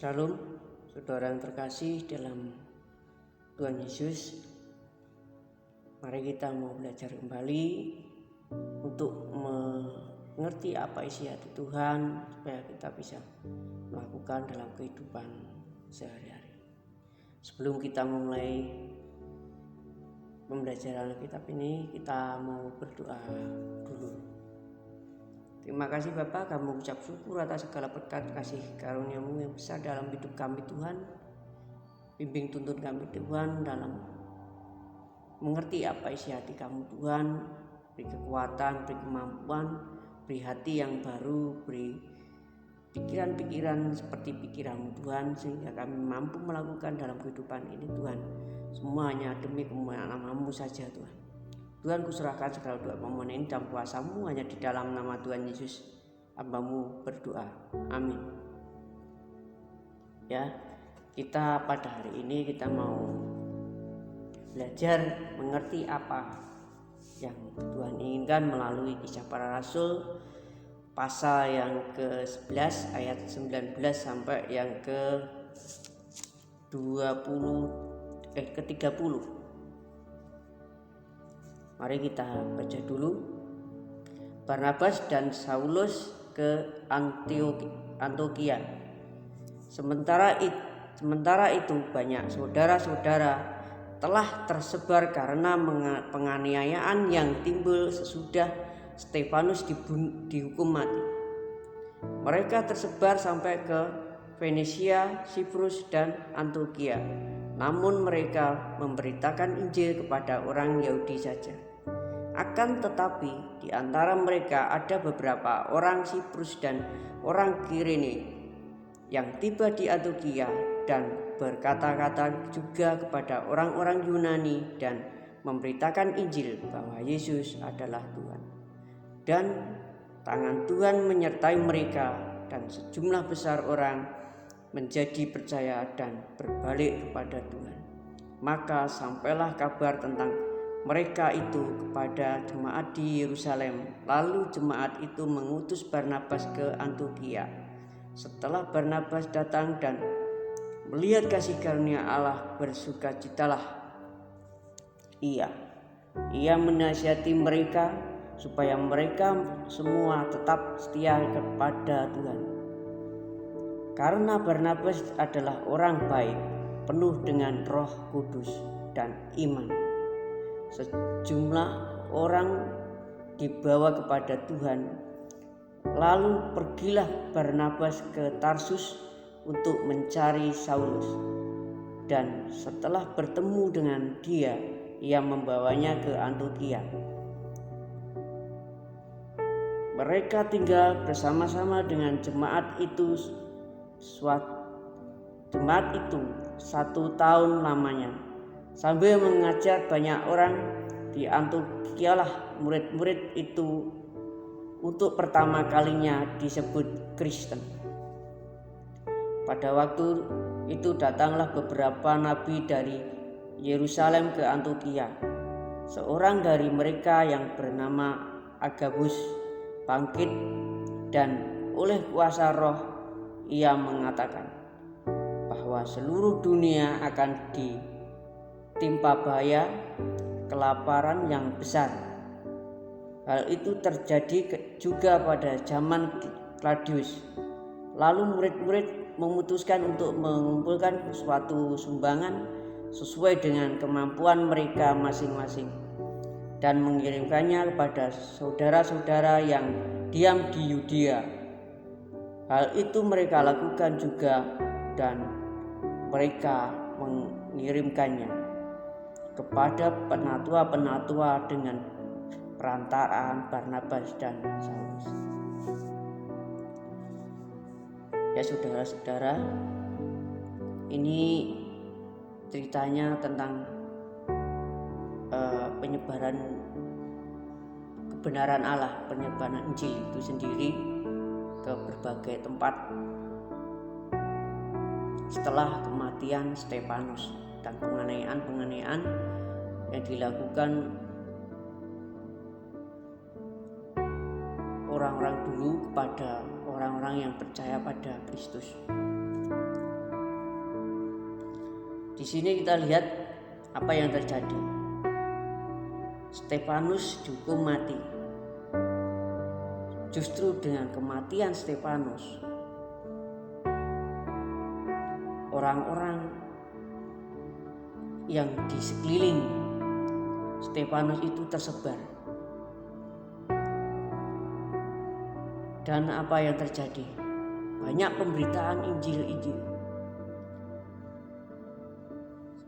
Shalom, saudara yang terkasih dalam Tuhan Yesus. Mari kita mau belajar kembali untuk mengerti apa isi hati Tuhan, supaya kita bisa melakukan dalam kehidupan sehari-hari. Sebelum kita memulai pembelajaran Alkitab ini, kita mau berdoa dulu. Terima kasih Bapa, kami ucap syukur atas segala berkat kasih karunia-Mu yang besar dalam hidup kami Tuhan. Bimbing tuntun kami Tuhan dalam mengerti apa isi hati Kamu Tuhan. Beri kekuatan, beri kemampuan, beri hati yang baru, beri pikiran-pikiran seperti pikiran-Mu Tuhan, sehingga kami mampu melakukan dalam kehidupan ini Tuhan. Semuanya demi kemuliaan nama-Mu saja Tuhan. Tuhan, kuserahkan segala doa permohonan ini dalam kuasa-Mu, hanya di dalam nama Tuhan Yesus hamba-Mu berdoa. Amin. Ya, kita pada hari ini kita mau belajar mengerti apa yang Tuhan inginkan melalui Kisah Para Rasul pasal yang ke-11 ayat 19 sampai yang ke-30. Mari kita baca dulu. Barnabas dan Saulus ke Antiokhia. Sementara itu banyak saudara-saudara telah tersebar karena penganiayaan yang timbul sesudah Stefanus dihukum mati. Mereka tersebar sampai ke Fenisia, Siprus, dan Antiokhia. Namun mereka memberitakan Injil kepada orang Yahudi saja. Akan tetapi di antara mereka ada beberapa orang Siprus dan orang Kirene yang tiba di Antiokhia dan berkata-kata juga kepada orang-orang Yunani dan memberitakan Injil bahwa Yesus adalah Tuhan. Dan tangan Tuhan menyertai mereka, dan sejumlah besar orang menjadi percaya dan berbalik kepada Tuhan. Maka sampailah kabar tentang mereka itu kepada jemaat di Yerusalem. Lalu jemaat itu mengutus Barnabas ke Antiokhia. Setelah Barnabas datang dan melihat kasih karunia Allah, bersukacitalah ia menasihati mereka supaya mereka semua tetap setia kepada Tuhan. Karena Barnabas adalah orang baik, penuh dengan Roh Kudus dan iman. Sejumlah orang dibawa kepada Tuhan. Lalu pergilah Barnabas ke Tarsus untuk mencari Saulus. Dan setelah bertemu dengan dia, ia membawanya ke Antiokhia. Mereka tinggal bersama-sama dengan jemaat itu 1 tahun lamanya. Sambil mengajar banyak orang di Antiokhia, murid-murid itu untuk pertama kalinya disebut Kristen. Pada waktu itu datanglah beberapa nabi dari Yerusalem ke Antiokhia. Seorang dari mereka yang bernama Agabus bangkit, dan oleh kuasa Roh ia mengatakan bahwa seluruh dunia akan ditimpa bahaya kelaparan yang besar. Hal itu terjadi juga pada zaman Claudius. Lalu murid-murid memutuskan untuk mengumpulkan suatu sumbangan sesuai dengan kemampuan mereka masing-masing dan mengirimkannya kepada saudara-saudara yang diam di Yudea. Hal itu mereka lakukan juga, dan mereka mengirimkannya kepada penatua-penatua dengan perantaraan Barnabas dan Saulus. Ya saudara-saudara, ini ceritanya tentang penyebaran kebenaran Allah, penyebaran Injil itu sendiri ke berbagai tempat setelah kematian Stefanus dan penganiayaan yang dilakukan orang-orang dulu kepada orang-orang yang percaya pada Kristus. Di sini kita lihat apa yang terjadi. Stefanus dihukum mati. Justru dengan kematian Stefanus, orang-orang yang di sekeliling Stefanus itu tersebar. Dan apa yang terjadi? Banyak pemberitaan Injil,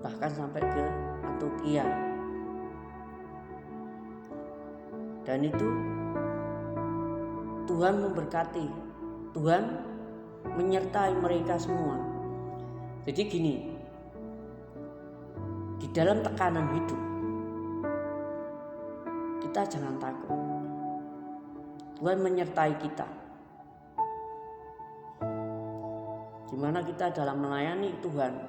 bahkan sampai ke Antioquia. Dan itu Tuhan memberkati, Tuhan menyertai mereka semua. Jadi gini, di dalam tekanan hidup kita jangan takut. Tuhan menyertai kita. Di mana kita dalam melayani Tuhan,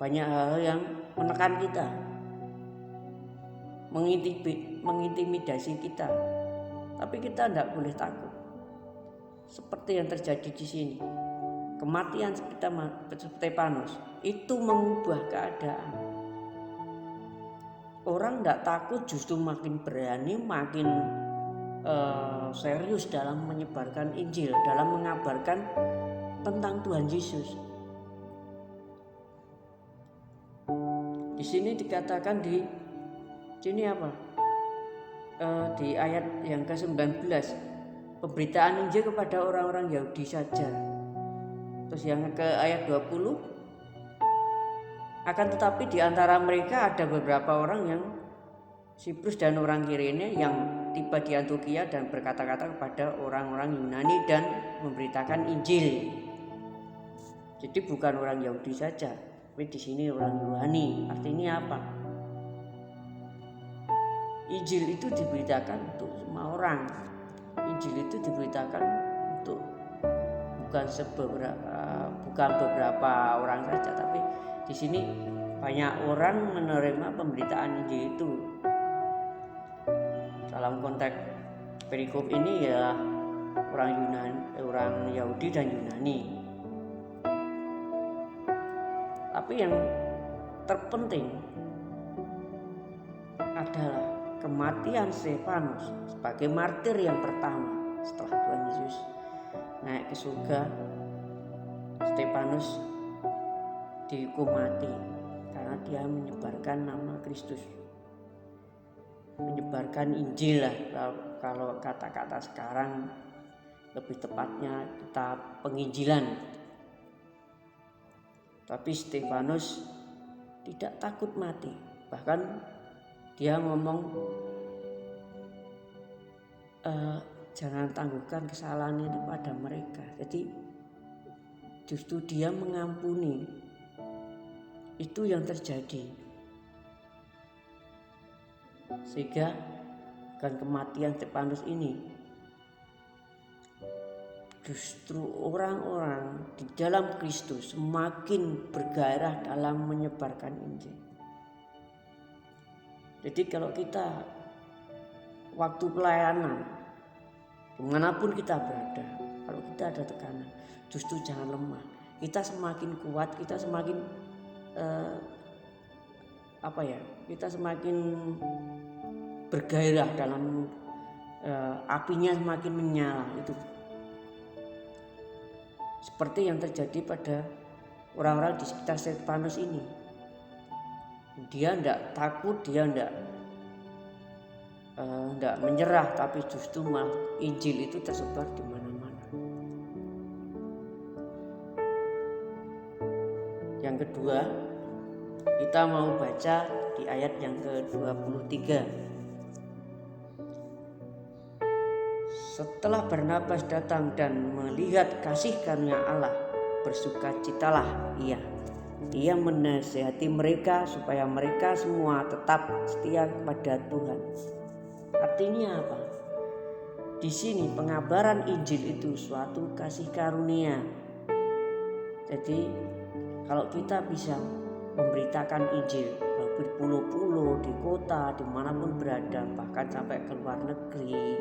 banyak hal yang menekan kita, mengintimidasi kita. Tapi kita tidak boleh takut. Seperti yang terjadi di sini. Kematian Stefanus itu mengubah keadaan. Orang tidak takut, justru makin berani, makin serius dalam menyebarkan Injil, dalam mengabarkan tentang Tuhan Yesus. Di sini dikatakan di sini apa? Di ayat yang ke-19, pemberitaan Injil kepada orang-orang Yahudi saja. Terus yang ke ayat 20, akan tetapi di antara mereka ada beberapa orang yang Siprus dan orang Kirene yang tiba di Antioquia dan berkata-kata kepada orang-orang Yunani dan memberitakan Injil. Jadi bukan orang Yahudi saja, tapi di sini orang Yunani. Artinya apa? Injil itu diberitakan untuk semua orang. Injil itu diberitakan untuk bukan beberapa orang saja, tapi di sini banyak orang menerima pemberitaan Injil itu. Dalam konteks perikop ini ya orang Yahudi dan Yunani. Tapi yang terpenting adalah kematian Stefanus sebagai martir yang pertama setelah Tuhan Yesus naik ke surga. Stefanus dihukum mati karena dia menyebarkan nama Kristus, menyebarkan Injil lah, kalau kata-kata sekarang lebih tepatnya kita penginjilan. Tapi Stefanus tidak takut mati, bahkan dia ngomong jangan tangguhkan kesalahan itu pada mereka. Jadi justru dia mengampuni. Itu yang terjadi. Sehingga dengan kematian Stefanus ini, justru orang-orang di dalam Kristus semakin bergairah dalam menyebarkan Injil. Jadi kalau kita waktu pelayanan, dimanapun kita berada, kalau kita ada tekanan, justru jangan lemah. Kita semakin kuat, kita semakin kita semakin bergairah dalam apinya semakin menyala. Itu seperti yang terjadi pada orang-orang di sekitar Stefanus ini. Dia tidak takut, dia tidak menyerah, tapi justru malah Injil itu tersebar di mana-mana. Yang kedua, kita mau baca di ayat yang ke-23. Setelah Barnabas datang dan melihat kasih karunia Allah, bersukacitalah ia. Ia menasihati mereka supaya mereka semua tetap setia kepada Tuhan. Artinya apa? Di sini pengabaran Injil itu suatu kasih karunia. Jadi kalau kita bisa memberitakan Injil berpulau-pulau, di kota, dimanapun berada, bahkan sampai ke luar negeri,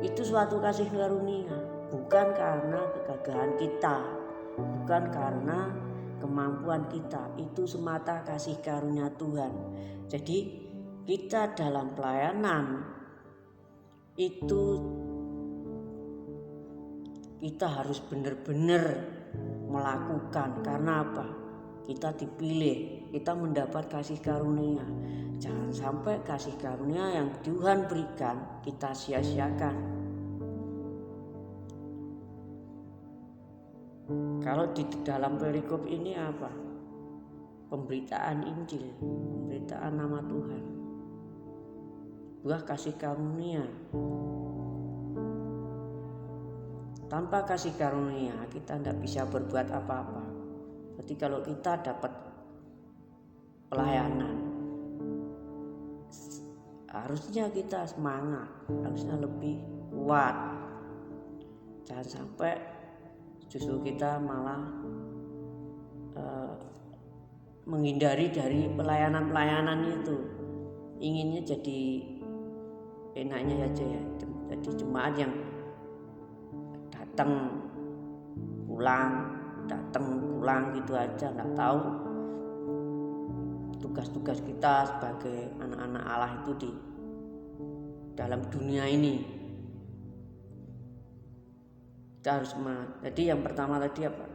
itu suatu kasih karunia. Bukan karena kegagahan kita, bukan karena kemampuan kita, itu semata kasih karunia Tuhan. Jadi kita dalam pelayanan itu kita harus benar-benar melakukan. Karena apa? Kita dipilih, kita mendapat kasih karunia. Jangan sampai kasih karunia yang Tuhan berikan kita sia-siakan. Kalau di dalam perikop ini apa? Pemberitaan Injil, pemberitaan nama Tuhan, buah kasih karunia. Tanpa kasih karunia kita tidak bisa berbuat apa-apa. Jadi kalau kita dapat pelayanan, harusnya kita semangat, harusnya lebih kuat. Jangan sampai justru kita malah menghindari dari pelayanan-pelayanan itu. Inginnya jadi enaknya aja ya, jadi jemaat yang datang pulang gitu aja, nggak tahu tugas-tugas kita sebagai anak-anak Allah itu di dalam dunia ini. Kita harus semangat. Jadi yang pertama tadi apa?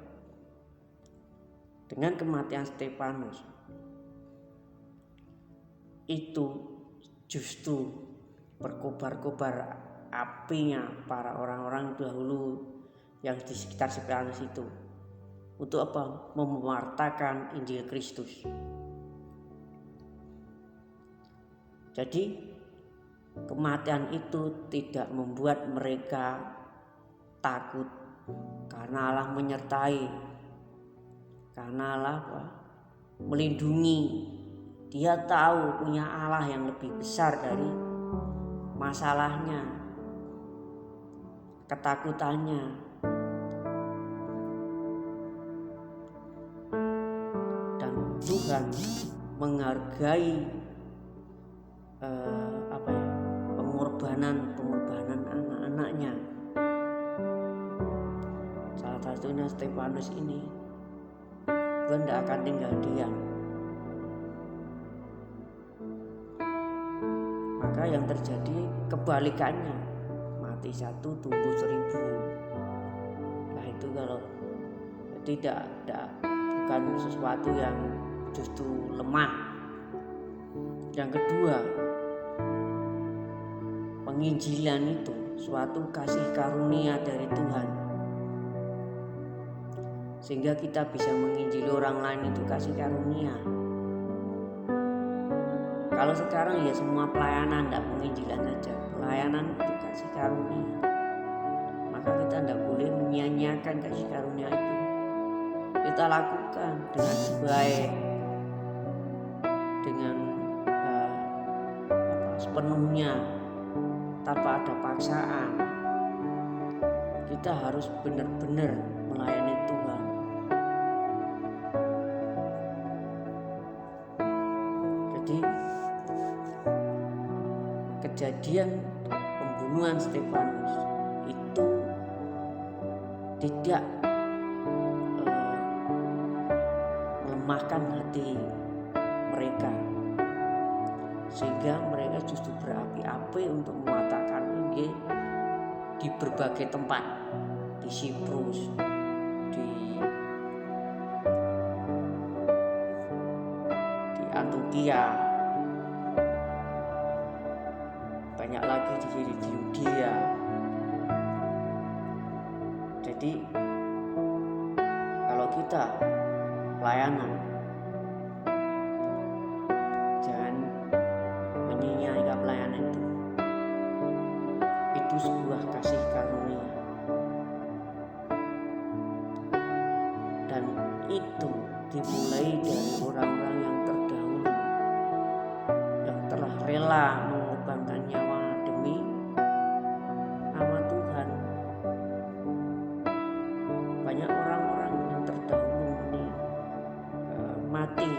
Dengan kematian Stefanus itu justru berkobar-kobar apinya para orang-orang dahulu yang di sekitar Stefanus itu. Untuk apa? Mewartakan Injil Kristus. Jadi kematian itu tidak membuat mereka takut, karena Allah menyertai, karena Allah melindungi. Dia tahu punya Allah yang lebih besar dari masalahnya, ketakutannya. Dan Tuhan menghargai pengorbanan anak-anaknya. Salah satunya Stefanus ini, Tuhan tidak akan tinggal diam. Maka yang terjadi kebalikannya, mati 1 tumbuh 1000. Nah itu kalau tidak bukan sesuatu yang justru lemah. Yang kedua, penginjilan itu suatu kasih karunia dari Tuhan, sehingga kita bisa menginjili orang lain, itu kasih karunia. Kalau sekarang ya semua pelayanan, tidak penginjilan saja, pelayanan itu kasih karunia. Maka kita tidak boleh menyia-nyiakan kasih karunia itu. Kita lakukan dengan baik, dengan sepenuhnya, tanpa ada paksaan. Kita harus benar-benar melayani Tuhan. Jadi kejadian pembunuhan Stefanus itu tidak melemahkan hati mereka, sehingga mereka justru berapi-api untuk mengatakan Injil di berbagai tempat, di Siprus, di Antioquia, banyak lagi di Yudea. Jadi kalau kita pelayanan, jangan menyia-nyiakan pelayanan itu. Itu sebuah kasih karunia, dan itu dimulai dari orang-orang yang terdahulu, yang telah rela mengorbankan nyawa demi nama Tuhan. Banyak orang-orang yang terdahulu ini mati.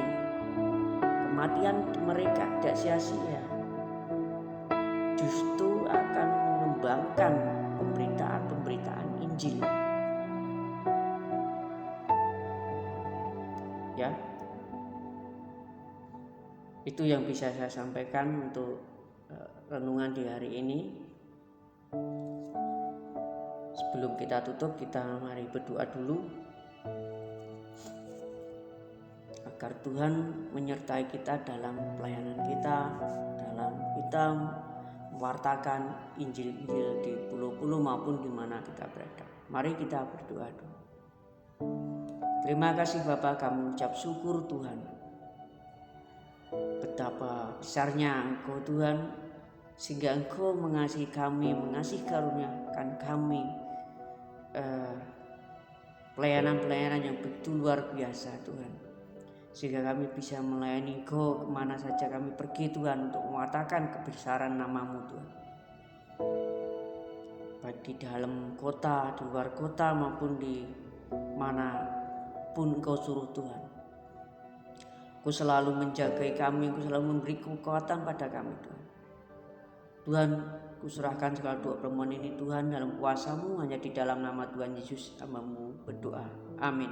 Kematian mereka tidak sia-sia, justru akan mengembangkan pemberitaan Injil. ya. Itu yang bisa saya sampaikan untuk renungan di hari ini. Sebelum kita tutup, kita mari berdoa dulu agar Tuhan menyertai kita dalam pelayanan kita, dalam kita mewartakan Injil-Injil di pulau-pulau maupun di mana kita berada. Mari kita berdoa dulu. Terima kasih Bapa, kami ucap syukur Tuhan. Betapa besarnya Engkau Tuhan, sehingga Engkau mengasihi kami, mengasihi karuniakan kami pelayanan-pelayanan yang begitu luar biasa Tuhan, sehingga kami bisa melayani Engkau kemana saja kami pergi Tuhan, untuk mengatakan kebesaran nama-Mu Tuhan, baik di dalam kota, di luar kota, maupun di manapun Engkau suruh Tuhan. Engkau selalu menjagai kami, Engkau selalu memberi kekuatan pada kami Tuhan. Tuhan, kuserahkan segala doa permohonan ini Tuhan dalam kuasa-Mu, hanya di dalam nama Tuhan Yesus hamba-Mu berdoa. Amin.